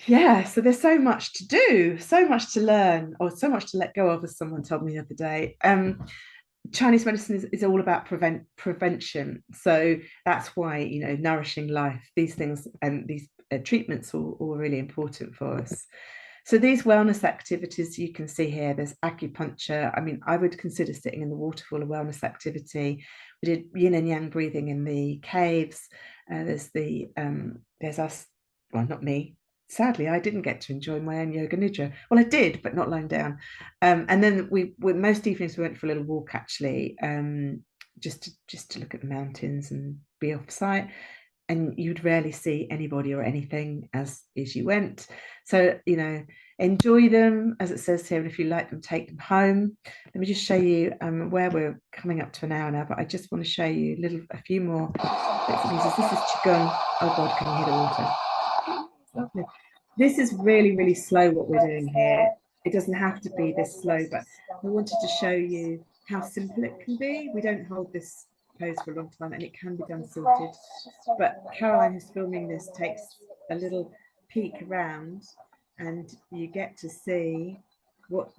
So there's so much to do, so much to learn, or so much to let go of, as someone told me the other day. Chinese medicine is all about prevention. So that's why, nourishing life, these things and these treatments are all really important for us. So these wellness activities you can see here, there's acupuncture. I mean, I would consider sitting in the waterfall a wellness activity. We did yin and yang breathing in the caves. There's us, well, not me. Sadly, I didn't get to enjoy my own yoga nidra. Well, I did, but not lying down. And then most evenings we went for a little walk, actually, just to look at the mountains and be off site. And you'd rarely see anybody or anything as you went. So, enjoy them, as it says here, and if you like them, take them home. Let me just show you where we're coming up to an hour now, but I just want to show you a few more bits and pieces. This is Qigong. Oh God, can you hear the water? Lovely. This is really slow what we're doing here. It doesn't have to be this slow, but I wanted to show you how simple it can be. We don't hold this pose for a long time, and it can be done sorted. But Caroline, who's filming this, takes a little peek around, and you get to see what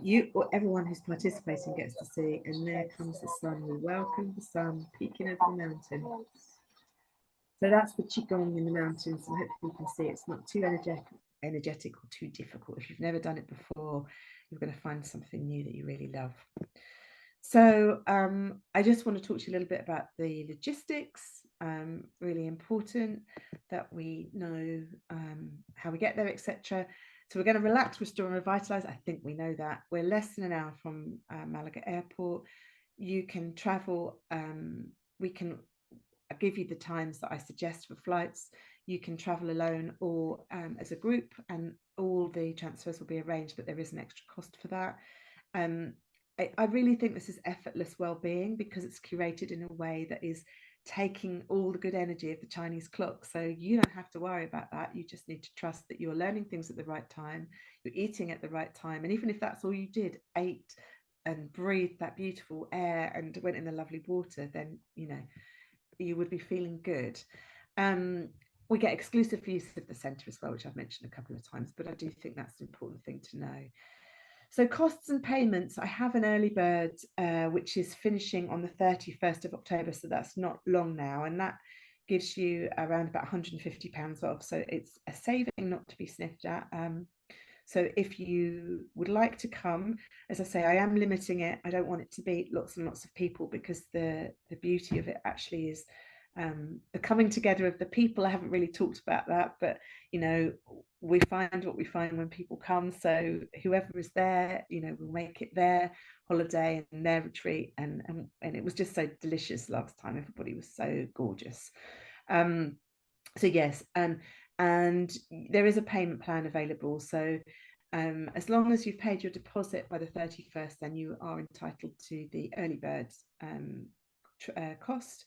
everyone who's participating gets to see. And there comes the sun. We welcome the sun peeking over the mountain. So that's the Qigong in the mountains, and hopefully you can see it's not too energetic or too difficult. If you've never done it before, you're going to find something new that you really love. So I just want to talk to you a little bit about the logistics. Really important that we know how we get there, etc. So we're going to relax, restore, and revitalize. I think we know that. We're less than an hour from Malaga Airport. You can travel. We can give you the times that I suggest for flights. You can travel alone or as a group, and all the transfers will be arranged, but there is an extra cost for that. I really think this is effortless well-being, because it's curated in a way that is taking all the good energy of the Chinese clock. So you don't have to worry about that. You just need to trust that you're learning things at the right time, you're eating at the right time. And even if that's all you did, ate and breathed that beautiful air and went in the lovely water, then, you would be feeling good. We get exclusive use of the centre as well, which I've mentioned a couple of times, but I do think that's an important thing to know. So costs and payments, I have an early bird, which is finishing on the 31st of October. So that's not long now. And that gives you around about £150 off. So it's a saving not to be sniffed at. So if you would like to come, as I say, I am limiting it. I don't want it to be lots and lots of people, because the beauty of it actually is the coming together of the people. I haven't really talked about that, but we find what we find when people come. So whoever is there, we'll make it their holiday and their retreat, and it was just so delicious last time. Everybody was so gorgeous. So yes, and there is a payment plan available. So as long as you've paid your deposit by the 31st, then you are entitled to the early bird cost.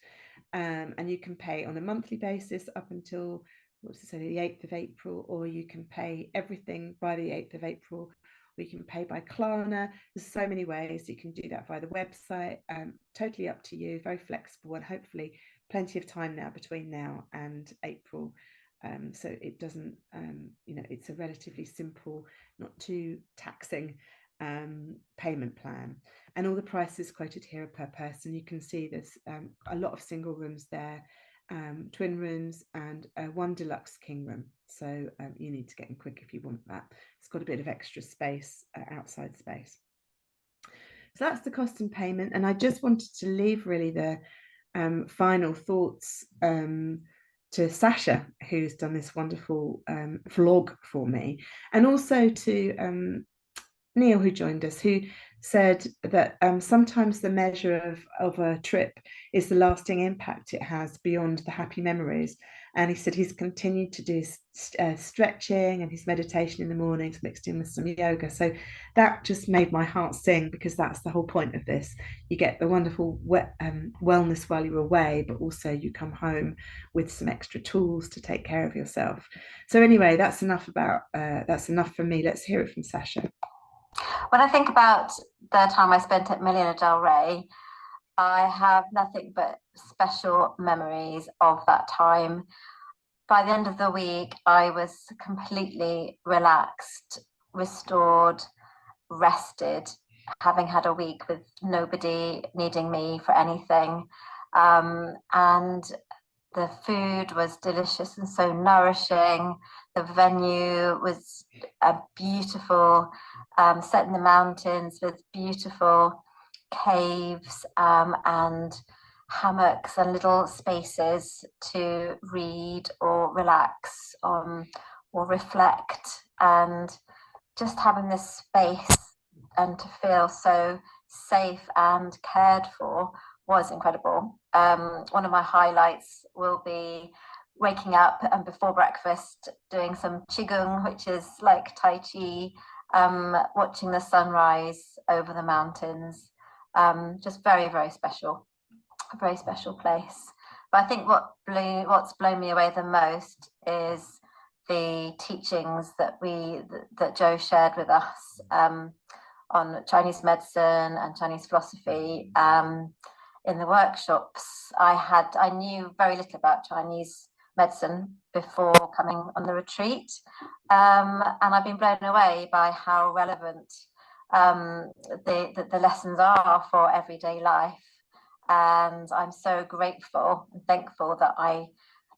And you can pay on a monthly basis up until, the 8th of April, or you can pay everything by the 8th of April, or you can pay by Klarna. There's so many ways. You can do that via the website. Totally up to you, very flexible, and hopefully plenty of time now between now and April. So it doesn't, it's a relatively simple, not too taxing payment plan. And all the prices quoted here are per person. You can see there's a lot of single rooms there, twin rooms, and one deluxe king room. So you need to get in quick if you want that. It's got a bit of extra space, outside space. So that's the cost and payment. And I just wanted to leave really the final thoughts to Sasha, who's done this wonderful vlog for me, and also to Neil, who joined us, who said that sometimes the measure of a trip is the lasting impact it has beyond the happy memories. And he said he's continued to do stretching and his meditation in the mornings mixed in with some yoga. So that just made my heart sing, because that's the whole point of this. You get the wonderful wellness while you're away, but also you come home with some extra tools to take care of yourself. So anyway, that's enough for me. Let's hear it from Sasha. When I think about the time I spent at Molino Del Rey, I have nothing but special memories of that time. By the end of the week, I was completely relaxed, restored, rested, having had a week with nobody needing me for anything. And the food was delicious and so nourishing. The venue was beautiful, set in the mountains with beautiful caves and hammocks and little spaces to read or relax or reflect, and just having this space and to feel so safe and cared for was incredible. One of my highlights will be waking up and before breakfast doing some qigong, which is like Tai Chi, watching the sunrise over the mountains. Just very, very special, a very special place. But I think what's blown me away the most is the teachings that Joe shared with us on Chinese medicine and Chinese philosophy. In the workshops, I knew very little about Chinese medicine before coming on the retreat, and I've been blown away by how relevant the lessons are for everyday life. And I'm so grateful and thankful that I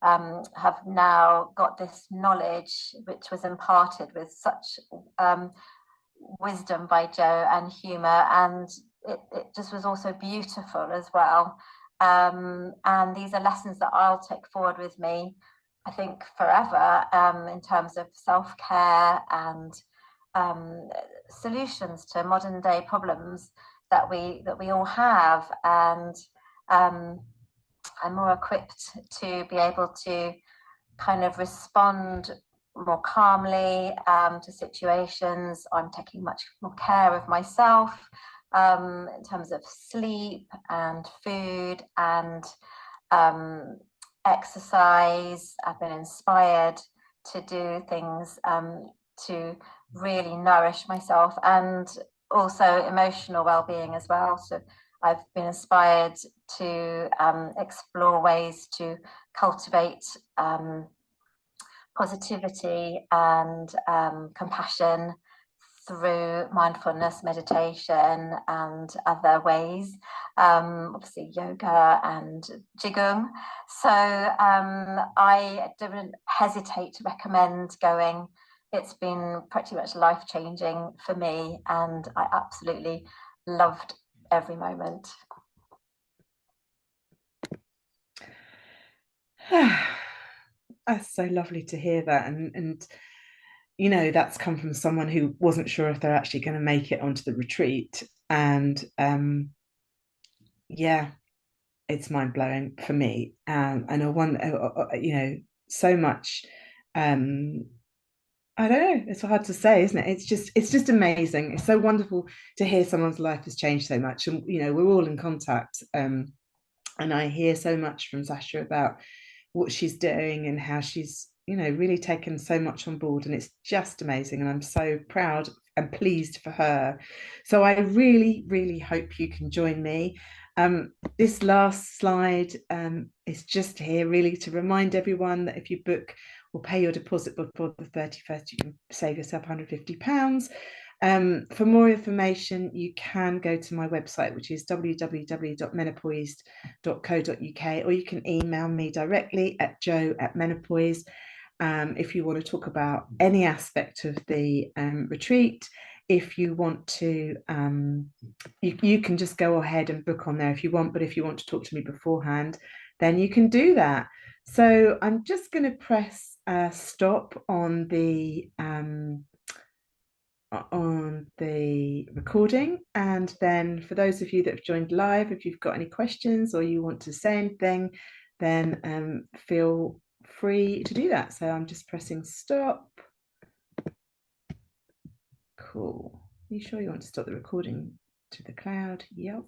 have now got this knowledge, which was imparted with such wisdom by Joe and humor, and it just was also beautiful as well. And these are lessons that I'll take forward with me, I think, forever, in terms of self-care and solutions to modern day problems that we all have. And I'm more equipped to be able to kind of respond more calmly to situations. I'm taking much more care of myself in terms of sleep and food and exercise. I've been inspired to do things to really nourish myself, and also emotional well-being as well. So I've been inspired to explore ways to cultivate positivity and compassion through mindfulness, meditation, and other ways, obviously yoga and qigong. So I don't hesitate to recommend going. It's been pretty much life-changing for me, and I absolutely loved every moment. That's so lovely to hear that, and you know, that's come from someone who wasn't sure if they're actually going to make it onto the retreat, and yeah, it's mind-blowing for me, and I wonder, you know, so much. I don't know, it's hard to say, isn't it? It's just amazing. It's so wonderful to hear someone's life has changed so much, and you know, we're all in contact, and I hear so much from Sasha about what she's doing and how she's, you know, really taken so much on board, and it's just amazing, and I'm so proud and pleased for her. So I really, really hope you can join me. This last slide is just here really to remind everyone that if you book or pay your deposit before the 31st, you can save yourself £150. For more information, you can go to my website, which is www.menopoised.co.uk, or you can email me directly at joe@menopoised if you want to talk about any aspect of the retreat. If you want to, you can just go ahead and book on there if you want, but if you want to talk to me beforehand, then you can do that. So I'm just going to press stop on the recording, and then for those of you that have joined live, if you've got any questions or you want to say anything, then feel free to do that. So I'm just pressing stop. Cool. Are you sure you want to stop the recording to the cloud? Yep.